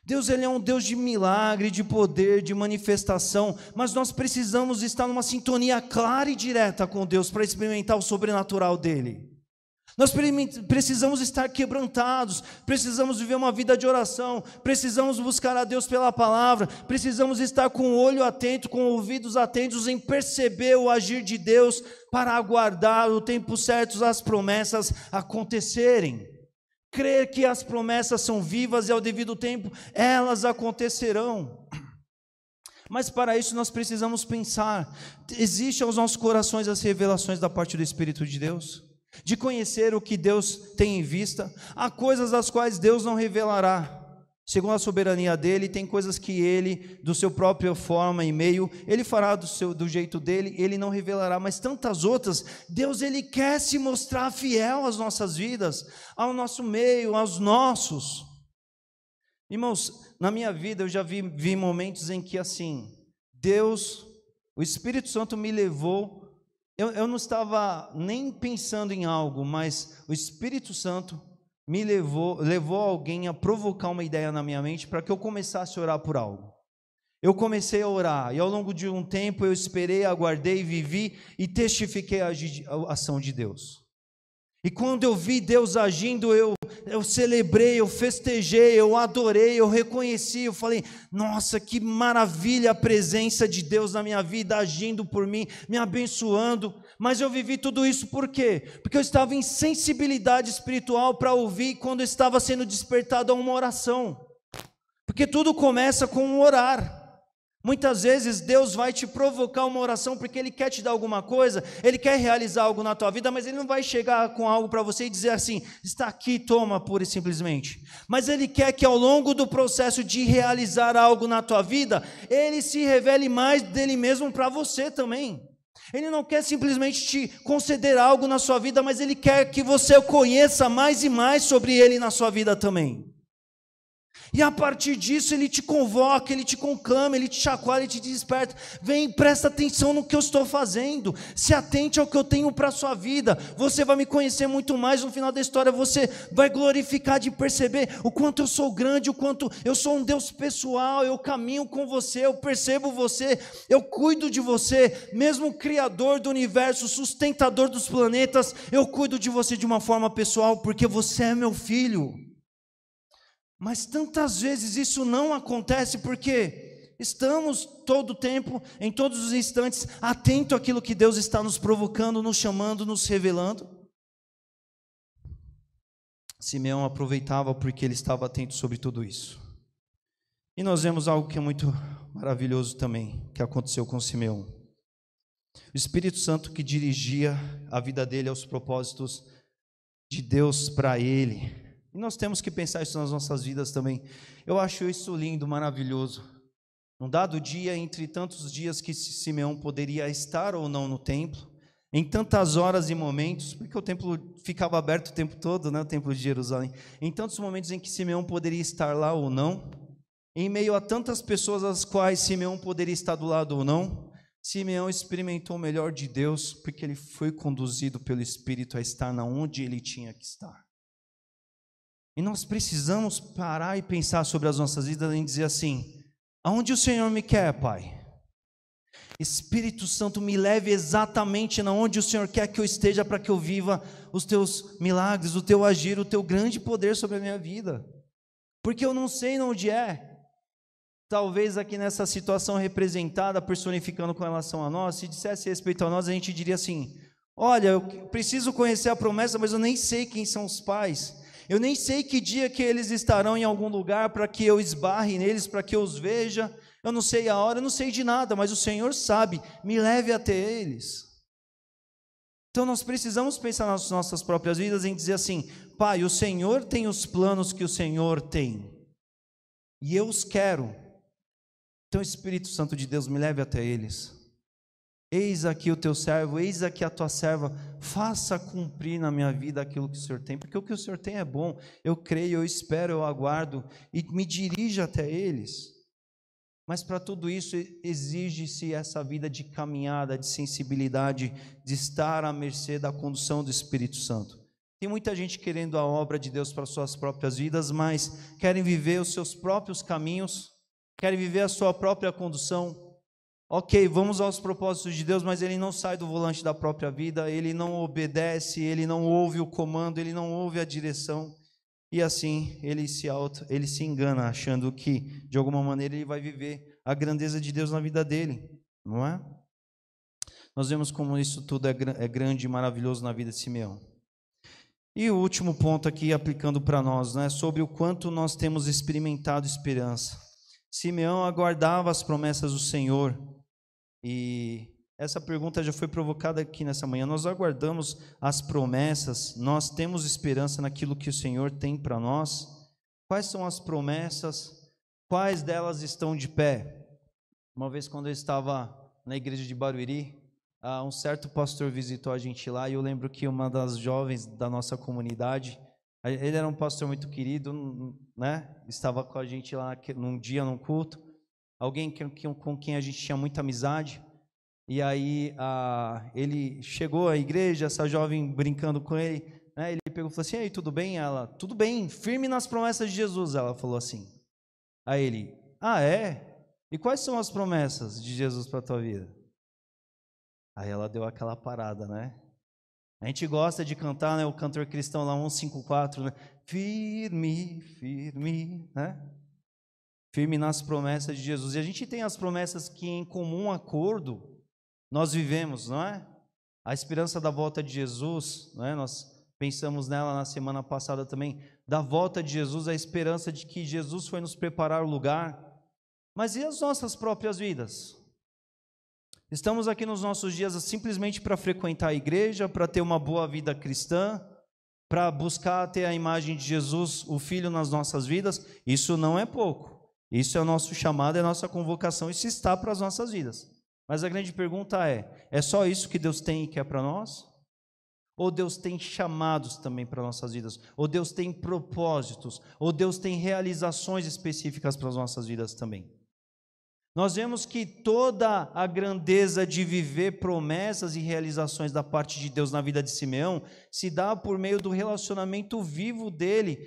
Deus, Ele é um Deus de milagre, de poder, de manifestação, mas nós precisamos estar numa sintonia clara e direta com Deus para experimentar o sobrenatural dEle. Nós precisamos estar quebrantados, precisamos viver uma vida de oração, precisamos buscar a Deus pela palavra, precisamos estar com o olho atento, com ouvidos atentos em perceber o agir de Deus para aguardar o tempo certo as promessas acontecerem. Crer que as promessas são vivas e ao devido tempo elas acontecerão. Mas para isso nós precisamos pensar: existe aos nossos corações as revelações da parte do Espírito de Deus? De conhecer o que Deus tem em vista? Há coisas as quais Deus não revelará, segundo a soberania dEle. Tem coisas que Ele, do seu próprio forma e meio, Ele fará do jeito dEle, Ele não revelará. Mas tantas outras, Deus, Ele quer se mostrar fiel às nossas vidas, ao nosso meio, aos nossos. Irmãos, na minha vida eu já vi momentos em que assim, Deus, o Espírito Santo me levou. Eu não estava nem pensando em algo, mas o Espírito Santo me levou alguém a provocar uma ideia na minha mente para que eu começasse a orar por algo. eu comecei a orar, e ao longo de um tempo eu esperei, aguardei, vivi e testifiquei a ação de Deus. E quando eu vi Deus agindo, eu celebrei, eu festejei, eu adorei, eu reconheci, eu falei, nossa, que maravilha a presença de Deus na minha vida, agindo por mim, me abençoando. Mas eu vivi tudo isso por quê? Porque eu estava em sensibilidade espiritual para ouvir quando eu estava sendo despertado a uma oração. Porque tudo começa com um orar. Muitas vezes Deus vai te provocar uma oração porque Ele quer te dar alguma coisa, Ele quer realizar algo na tua vida, mas Ele não vai chegar com algo para você e dizer assim, está aqui, toma, pura e simplesmente. Mas Ele quer que ao longo do processo de realizar algo na tua vida, Ele se revele mais dEle mesmo para você também. Ele não quer simplesmente te conceder algo na sua vida, mas Ele quer que você conheça mais e mais sobre Ele na sua vida também. E a partir disso Ele te convoca, Ele te conclama, Ele te chacoalha, Ele te desperta. Vem, presta atenção no que eu estou fazendo, se atente ao que eu tenho para a sua vida. Você vai me conhecer muito mais, no final da história você vai glorificar de perceber o quanto eu sou grande, o quanto eu sou um Deus pessoal, eu caminho com você, eu percebo você, eu cuido de você, mesmo o Criador do universo, sustentador dos planetas, eu cuido de você de uma forma pessoal, porque você é meu filho. Mas tantas vezes isso não acontece porque estamos todo o tempo, em todos os instantes, atento àquilo que Deus está nos provocando, nos chamando, nos revelando. Simeão aproveitava porque ele estava atento sobre tudo isso. E nós vemos algo que é muito maravilhoso também, que aconteceu com Simeão. O Espírito Santo que dirigia a vida dele aos propósitos de Deus para ele. E nós temos que pensar isso nas nossas vidas também. Eu acho isso lindo, maravilhoso. Num dado dia, entre tantos dias que Simeão poderia estar ou não no templo, em tantas horas e momentos, porque o templo ficava aberto o tempo todo, né, o templo de Jerusalém, em tantos momentos em que Simeão poderia estar lá ou não, em meio a tantas pessoas às quais Simeão poderia estar do lado ou não, Simeão experimentou o melhor de Deus, porque ele foi conduzido pelo Espírito a estar na onde ele tinha que estar. E nós precisamos parar e pensar sobre as nossas vidas e dizer assim, aonde o Senhor me quer, Pai? Espírito Santo, me leve exatamente na onde o Senhor quer que eu esteja para que eu viva os teus milagres, o teu agir, o teu grande poder sobre a minha vida. Porque eu não sei onde é. Talvez aqui nessa situação representada, personificando com relação a nós, se dissesse respeito a nós, a gente diria assim, olha, eu preciso conhecer a promessa, mas eu nem sei quem são os pais. Eu nem sei que dia que eles estarão em algum lugar para que eu esbarre neles, para que eu os veja. Eu não sei a hora, eu não sei de nada, mas o Senhor sabe, me leve até eles. Então nós precisamos pensar nas nossas próprias vidas em dizer assim, Pai, o Senhor tem os planos que o Senhor tem, e eu os quero. Então Espírito Santo de Deus, me leve até eles. Eis aqui o teu servo, eis aqui a tua serva, faça cumprir na minha vida aquilo que o Senhor tem, porque o que o Senhor tem é bom, eu creio, eu espero, eu aguardo, e me dirija até eles. Mas para tudo isso exige-se essa vida de caminhada, de sensibilidade, de estar à mercê da condução do Espírito Santo. Tem muita gente querendo a obra de Deus para suas próprias vidas, mas querem viver os seus próprios caminhos, querem viver a sua própria condução. Ok, vamos aos propósitos de Deus, mas ele não sai do volante da própria vida, ele não obedece, ele não ouve o comando, ele não ouve a direção, e assim ele se engana, achando que de alguma maneira ele vai viver a grandeza de Deus na vida dele, não é? Nós vemos como isso tudo é grande e maravilhoso na vida de Simeão. E o último ponto aqui, aplicando para nós, né, sobre o quanto nós temos experimentado esperança. Simeão aguardava as promessas do Senhor, e essa pergunta já foi provocada aqui nessa manhã. Nós aguardamos as promessas, nós temos esperança naquilo que o Senhor tem para nós? Quais são as promessas? Quais delas estão de pé? Uma vez quando eu estava na igreja de Barueri, um certo pastor visitou a gente lá, e eu lembro que uma das jovens da nossa comunidade, ele era um pastor muito querido, né? Estava com a gente lá num dia, num culto, alguém com quem a gente tinha muita amizade, e aí ele chegou à igreja, essa jovem brincando com ele, né? Ele pegou e falou assim, e aí, tudo bem? Ela, tudo bem, firme nas promessas de Jesus, ela falou assim. Aí ele, é? E quais são as promessas de Jesus para a tua vida? Aí ela deu aquela parada, né? A gente gosta de cantar, né? O cantor cristão lá, 154, né? Firme, firme, né? Firme nas promessas de Jesus. E a gente tem as promessas que em comum acordo nós vivemos, não é? A esperança da volta de Jesus, não é? Nós pensamos nela na semana passada também, da volta de Jesus, a esperança de que Jesus foi nos preparar o lugar. Mas e as nossas próprias vidas? Estamos aqui nos nossos dias simplesmente para frequentar a igreja, para ter uma boa vida cristã, para buscar ter a imagem de Jesus, o Filho, nas nossas vidas? Isso não é pouco. Isso é o nosso chamado, é a nossa convocação, isso está para as nossas vidas. Mas a grande pergunta é só isso que Deus tem e quer para nós? Ou Deus tem chamados também para nossas vidas? Ou Deus tem propósitos? Ou Deus tem realizações específicas para as nossas vidas também? Nós vemos que toda a grandeza de viver promessas e realizações da parte de Deus na vida de Simeão se dá por meio do relacionamento vivo dele,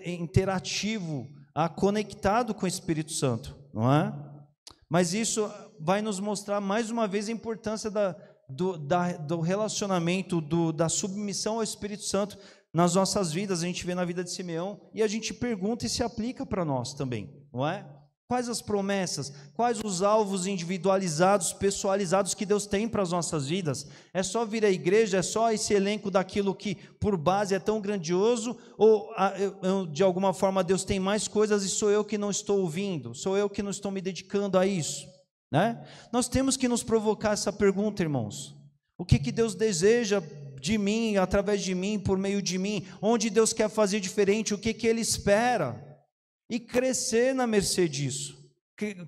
interativo, conectado com o Espírito Santo, não é? Mas isso vai nos mostrar mais uma vez a importância do relacionamento, da submissão ao Espírito Santo nas nossas vidas. A gente vê na vida de Simeão e a gente pergunta e se aplica para nós também, não é? Quais as promessas, quais os alvos individualizados, pessoalizados que Deus tem para as nossas vidas? É só vir à igreja, é só esse elenco daquilo que por base é tão grandioso? Ou de alguma forma Deus tem mais coisas e sou eu que não estou ouvindo? Sou eu que não estou me dedicando a isso? Né? Nós temos que nos provocar essa pergunta, irmãos. O que Deus deseja de mim, através de mim, por meio de mim? Onde Deus quer fazer diferente? O que Ele espera? E crescer na mercê disso,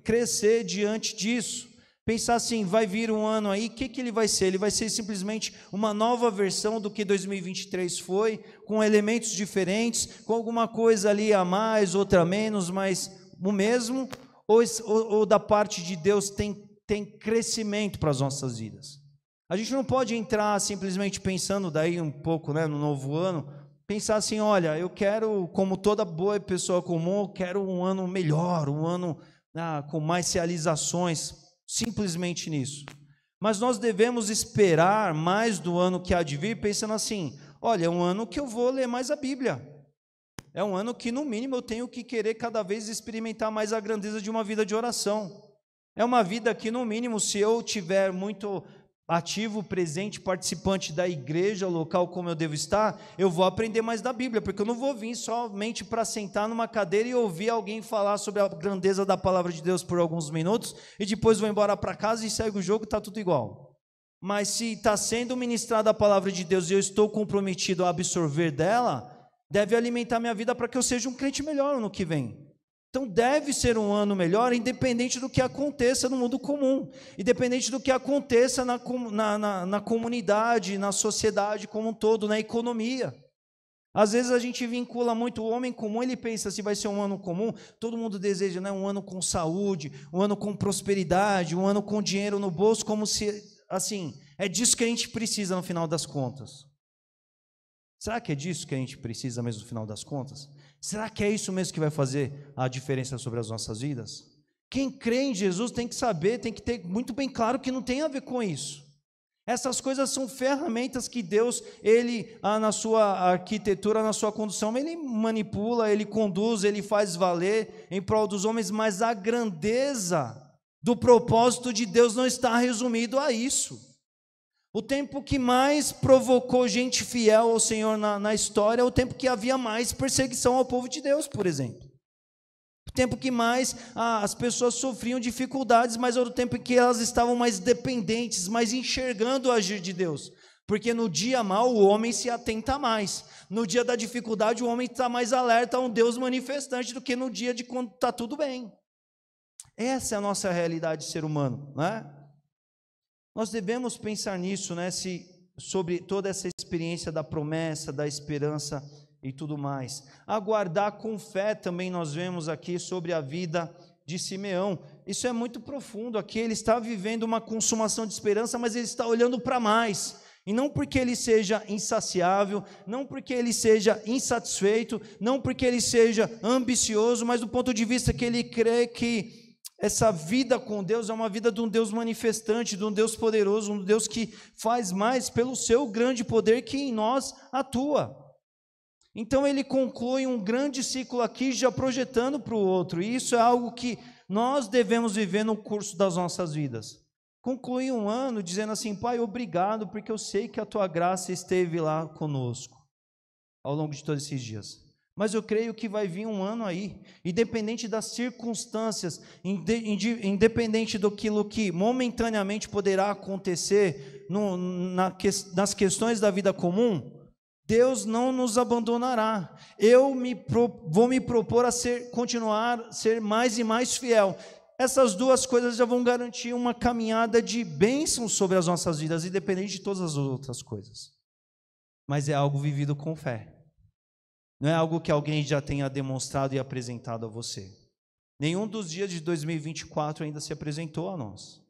crescer diante disso, pensar assim, vai vir um ano aí, o que ele vai ser? Ele vai ser simplesmente uma nova versão do que 2023 foi, com elementos diferentes, com alguma coisa ali a mais, outra a menos, mas o mesmo, ou da parte de Deus tem crescimento para as nossas vidas? A gente não pode entrar simplesmente pensando daí um pouco, né, no novo ano, pensar assim, olha, eu quero, como toda boa pessoa comum, eu quero um ano melhor, um ano com mais realizações, simplesmente nisso. Mas nós devemos esperar mais do ano que há de vir, pensando assim, olha, é um ano que eu vou ler mais a Bíblia, é um ano que no mínimo eu tenho que querer cada vez experimentar mais a grandeza de uma vida de oração, é uma vida que no mínimo, se eu tiver muito ativo, presente, participante da igreja local como eu devo estar, eu vou aprender mais da Bíblia, porque eu não vou vir somente para sentar numa cadeira e ouvir alguém falar sobre a grandeza da palavra de Deus por alguns minutos, e depois vou embora para casa e segue o jogo, está tudo igual. Mas se está sendo ministrada a palavra de Deus e eu estou comprometido a absorver dela, deve alimentar minha vida para que eu seja um crente melhor no que vem. Então deve ser um ano melhor, independente do que aconteça no mundo comum, independente do que aconteça na comunidade, na sociedade como um todo, na economia. Às vezes a gente vincula muito o homem comum, ele pensa se vai ser um ano comum, todo mundo deseja, né, um ano com saúde, um ano com prosperidade, um ano com dinheiro no bolso, como se, assim, é disso que a gente precisa no final das contas. Será que é disso que a gente precisa mesmo no final das contas? Será que é isso mesmo que vai fazer a diferença sobre as nossas vidas? Quem crê em Jesus tem que saber, tem que ter muito bem claro que não tem a ver com isso. Essas coisas são ferramentas que Deus, Ele, na sua arquitetura, na sua condução, Ele manipula, Ele conduz, Ele faz valer em prol dos homens, mas a grandeza do propósito de Deus não está resumido a isso. O tempo que mais provocou gente fiel ao Senhor na história é o tempo que havia mais perseguição ao povo de Deus, por exemplo. O tempo que mais as pessoas sofriam dificuldades, mas era o tempo em que elas estavam mais dependentes, mais enxergando o agir de Deus. Porque no dia mau o homem se atenta mais. No dia da dificuldade o homem está mais alerta a um Deus manifestante do que no dia de quando está tudo bem. Essa é a nossa realidade de ser humano, não é? Nós devemos pensar nisso, né, sobre toda essa experiência da promessa, da esperança e tudo mais. Aguardar com fé também nós vemos aqui sobre a vida de Simeão. Isso é muito profundo aqui, ele está vivendo uma consumação de esperança, mas ele está olhando para mais. E não porque ele seja insaciável, não porque ele seja insatisfeito, não porque ele seja ambicioso, mas do ponto de vista que ele crê que essa vida com Deus é uma vida de um Deus manifestante, de um Deus poderoso, um Deus que faz mais pelo seu grande poder que em nós atua. Então ele conclui um grande ciclo aqui, já projetando para o outro, e isso é algo que nós devemos viver no curso das nossas vidas. Concluir um ano dizendo assim: Pai, obrigado, porque eu sei que a Tua graça esteve lá conosco ao longo de todos esses dias. Mas eu creio que vai vir um ano aí, independente das circunstâncias, independente daquilo que momentaneamente poderá acontecer nas questões da vida comum, Deus não nos abandonará. Vou me propor a continuar a ser mais e mais fiel. Essas duas coisas já vão garantir uma caminhada de bênção sobre as nossas vidas, independente de todas as outras coisas. Mas é algo vivido com fé. Não é algo que alguém já tenha demonstrado e apresentado a você. Nenhum dos dias de 2024 ainda se apresentou a nós.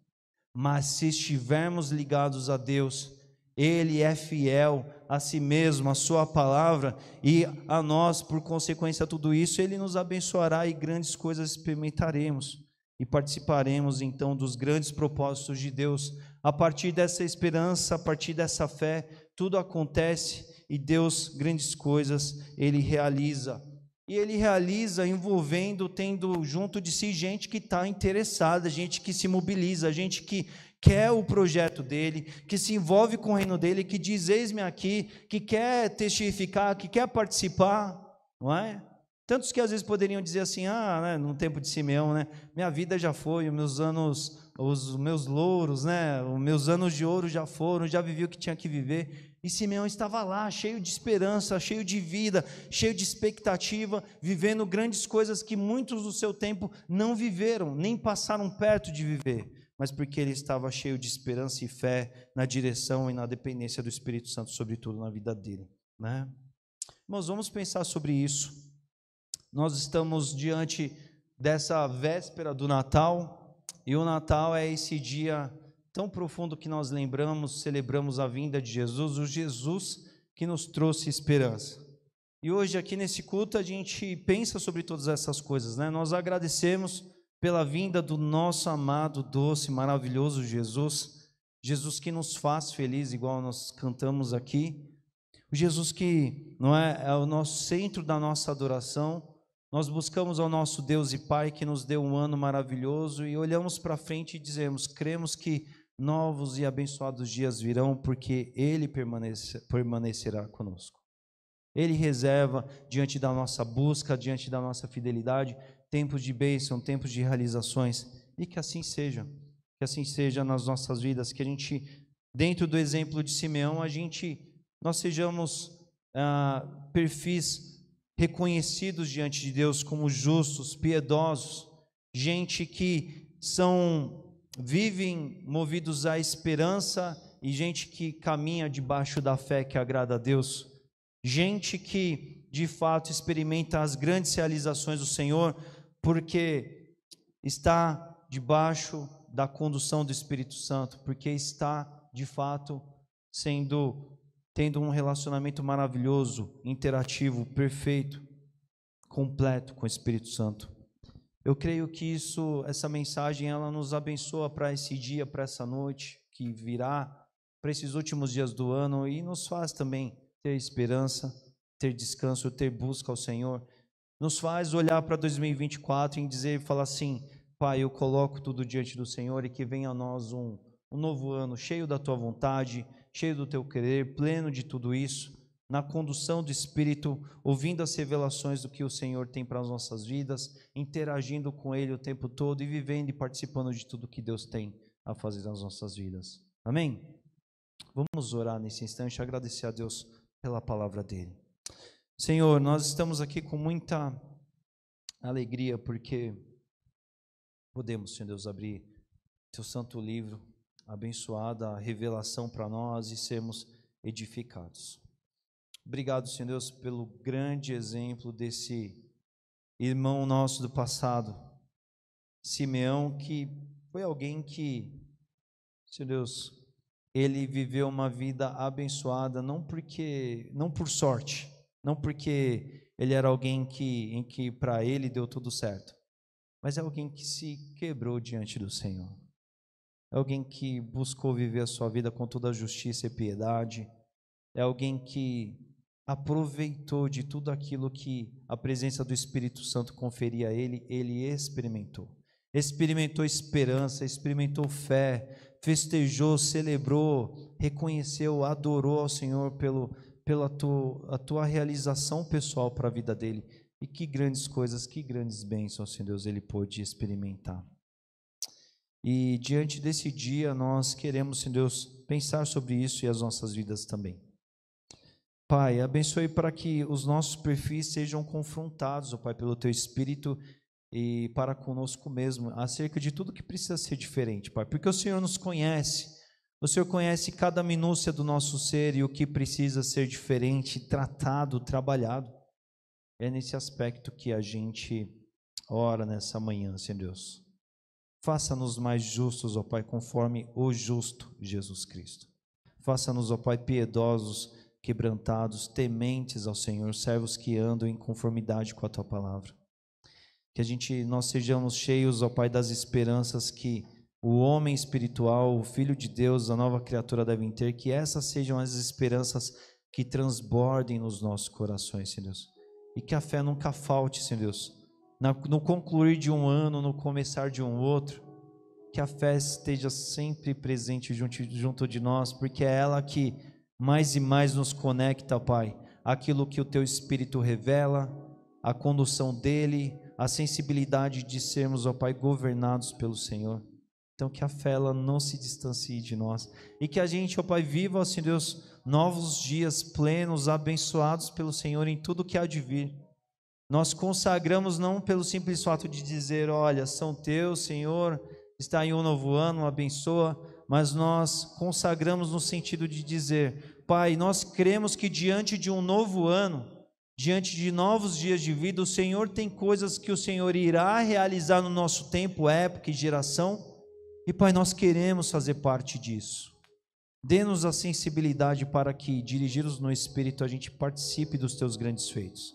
Mas se estivermos ligados a Deus, Ele é fiel a si mesmo, a sua palavra, e a nós, por consequência de tudo isso, Ele nos abençoará e grandes coisas experimentaremos. E participaremos então dos grandes propósitos de Deus. A partir dessa esperança, a partir dessa fé, tudo acontece. E Deus, grandes coisas, Ele realiza. E Ele realiza envolvendo, tendo junto de si gente que está interessada, gente que se mobiliza, gente que quer o projeto dEle, que se envolve com o reino dEle, que diz: eis-me aqui, que quer testificar, que quer participar, não é? Tantos que às vezes poderiam dizer assim: né, no tempo de Simeão, né, minha vida já foi, os meus louros, né, os meus anos de ouro já foram, já vivi o que tinha que viver. E Simeão estava lá, cheio de esperança, cheio de vida, cheio de expectativa, vivendo grandes coisas que muitos do seu tempo não viveram, nem passaram perto de viver, mas porque ele estava cheio de esperança e fé na direção e na dependência do Espírito Santo, sobretudo na vida dele, né? Irmãos, vamos pensar sobre isso. Nós estamos diante dessa véspera do Natal, e o Natal é esse dia tão profundo que nós celebramos a vinda de Jesus, o Jesus que nos trouxe esperança. E hoje aqui nesse culto a gente pensa sobre todas essas coisas, né? Nós agradecemos pela vinda do nosso amado, doce, maravilhoso Jesus, Jesus que nos faz feliz, igual nós cantamos aqui, o Jesus que não é o nosso centro da nossa adoração. Nós buscamos ao nosso Deus e Pai que nos deu um ano maravilhoso e olhamos para frente e dizemos: cremos que novos e abençoados dias virão, porque Ele permanecerá conosco. Ele reserva diante da nossa busca, diante da nossa fidelidade, tempos de bênção, tempos de realizações, e que assim seja nas nossas vidas, que a gente, dentro do exemplo de Simeão, nós sejamos perfis reconhecidos diante de Deus como justos, piedosos, gente que vivem movidos à esperança e gente que caminha debaixo da fé que agrada a Deus, gente que de fato experimenta as grandes realizações do Senhor, porque está debaixo da condução do Espírito Santo, porque está de fato tendo um relacionamento maravilhoso, interativo, perfeito, completo com o Espírito Santo. Eu creio que essa mensagem, ela nos abençoa para esse dia, para essa noite que virá, para esses últimos dias do ano, e nos faz também ter esperança, ter descanso, ter busca ao Senhor. Nos faz olhar para 2024 e falar assim: Pai, eu coloco tudo diante do Senhor, e que venha a nós um novo ano cheio da Tua vontade, cheio do Teu querer, pleno de tudo isso, na condução do Espírito, ouvindo as revelações do que o Senhor tem para as nossas vidas, interagindo com Ele o tempo todo e vivendo e participando de tudo que Deus tem a fazer nas nossas vidas. Amém? Vamos orar nesse instante, agradecer a Deus pela palavra dEle. Senhor, nós estamos aqui com muita alegria, porque podemos, Senhor Deus, abrir Teu santo livro, abençoada a revelação para nós e sermos edificados. Obrigado, Senhor Deus, pelo grande exemplo desse irmão nosso do passado, Simeão, que foi alguém que, Senhor Deus, ele viveu uma vida abençoada, não por sorte, não porque ele era alguém em que para ele deu tudo certo, mas é alguém que se quebrou diante do Senhor. É alguém que buscou viver a sua vida com toda a justiça e piedade. É alguém que aproveitou de tudo aquilo que a presença do Espírito Santo conferia a ele, ele experimentou. Experimentou esperança, experimentou fé, festejou, celebrou, reconheceu, adorou ao Senhor pela tua realização pessoal para a vida dele. E que grandes coisas, que grandes bênçãos, Senhor Deus, ele pôde experimentar. E diante desse dia, nós queremos, Senhor Deus, pensar sobre isso e as nossas vidas também. Pai, abençoe para que os nossos perfis sejam confrontados, ó Pai, pelo Teu Espírito e para conosco mesmo, acerca de tudo que precisa ser diferente, Pai, porque o Senhor nos conhece, o Senhor conhece cada minúcia do nosso ser e o que precisa ser diferente, tratado, trabalhado. É nesse aspecto que a gente ora nessa manhã, Senhor Deus. Faça-nos mais justos, ó Pai, conforme o justo Jesus Cristo. Faça-nos, ó Pai, piedosos, quebrantados, tementes ao Senhor, servos que andam em conformidade com a Tua palavra. Que nós sejamos cheios, ó Pai, das esperanças que o homem espiritual, o Filho de Deus, a nova criatura devem ter, que essas sejam as esperanças que transbordem nos nossos corações, Senhor Deus. E que a fé nunca falte, Senhor Deus, no concluir de um ano, no começar de um outro, que a fé esteja sempre presente junto de nós, porque é ela que mais e mais nos conecta, Pai, aquilo que o Teu Espírito revela, a condução dEle, a sensibilidade de sermos, ó Pai, governados pelo Senhor. Então que a fé ela não se distancie de nós, e que a gente, ó Pai, viva, ó Senhor Deus, novos dias plenos, abençoados pelo Senhor em tudo que há de vir. Nós consagramos não pelo simples fato de dizer, olha, são teus, Senhor, está em um novo ano, abençoa, mas nós consagramos no sentido de dizer, Pai, nós cremos que diante de um novo ano, diante de novos dias de vida, o Senhor tem coisas que o Senhor irá realizar no nosso tempo, época e geração, e Pai, nós queremos fazer parte disso. Dê-nos a sensibilidade para que, dirigidos no Espírito, a gente participe dos Teus grandes feitos.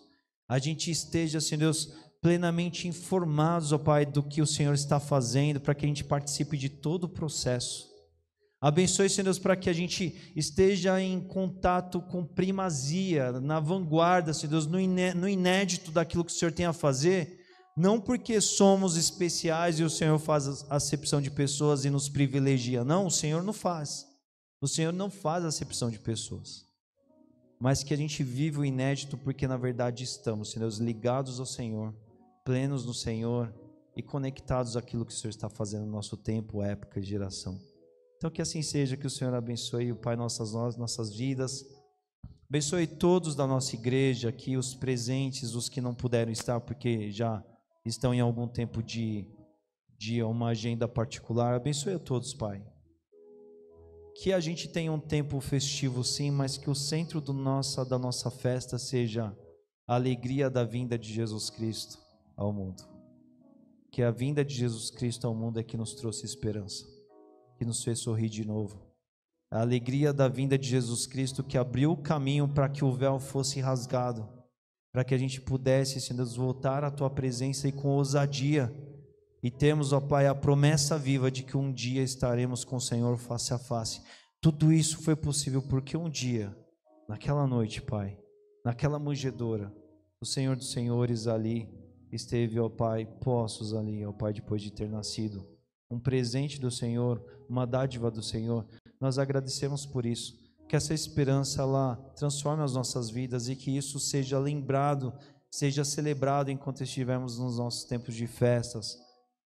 A gente esteja, Senhor Deus, plenamente informados, ó Pai, do que o Senhor está fazendo, para que a gente participe de todo o processo. Abençoe, Senhor Deus, para que a gente esteja em contato com primazia, na vanguarda, Senhor Deus, no inédito daquilo que o Senhor tem a fazer, não porque somos especiais e o Senhor faz a acepção de pessoas e nos privilegia, não, o Senhor não faz. O Senhor não faz acepção de pessoas. Mas que a gente vive o inédito porque na verdade estamos, Senhor Deus, ligados ao Senhor, plenos no Senhor e conectados àquilo que o Senhor está fazendo no nosso tempo, época e geração. Então que assim seja, que o Senhor abençoe, o Pai, nossas vidas, abençoe todos da nossa igreja aqui, os presentes, os que não puderam estar porque já estão em algum tempo de uma agenda particular, abençoe a todos, Pai. Que a gente tenha um tempo festivo sim, mas que o centro da nossa festa seja a alegria da vinda de Jesus Cristo ao mundo. Que a vinda de Jesus Cristo ao mundo é que nos trouxe esperança, que nos fez sorrir de novo. A alegria da vinda de Jesus Cristo que abriu o caminho para que o véu fosse rasgado, para que a gente pudesse, Senhor Deus, voltar à Tua presença e com ousadia, e temos, ó Pai, a promessa viva de que um dia estaremos com o Senhor face a face. Tudo isso foi possível porque um dia, naquela noite, Pai, naquela manjedoura, o Senhor dos Senhores ali esteve, ó Pai, postos ali, ó Pai, depois de ter nascido. Um presente do Senhor, uma dádiva do Senhor. Nós agradecemos por isso. Que essa esperança ela transforme as nossas vidas e que isso seja lembrado, seja celebrado enquanto estivermos nos nossos tempos de festas.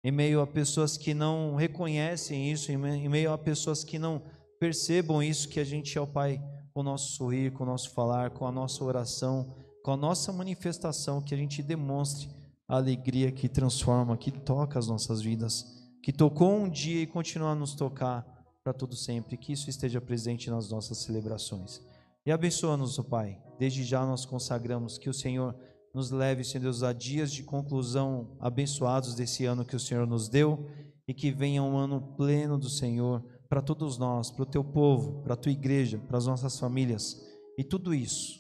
Em meio a pessoas que não reconhecem isso, em meio a pessoas que não percebam isso, que a gente, ó Pai, com o nosso sorrir, com o nosso falar, com a nossa oração, com a nossa manifestação, que a gente demonstre a alegria que transforma, que toca as nossas vidas, que tocou um dia e continua a nos tocar para todo sempre, que isso esteja presente nas nossas celebrações. E abençoa-nos, ó Pai, desde já nós consagramos que o Senhor nos leve, Senhor Deus, a dias de conclusão abençoados desse ano que o Senhor nos deu e que venha um ano pleno do Senhor para todos nós, para o Teu povo, para a Tua igreja, para as nossas famílias e tudo isso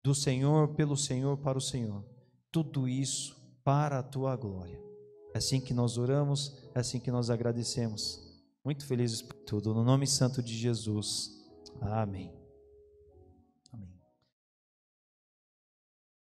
do Senhor, pelo Senhor, para o Senhor, tudo isso para a Tua glória. É assim que nós oramos, é assim que nós agradecemos. Muito felizes por tudo. No nome santo de Jesus. Amém.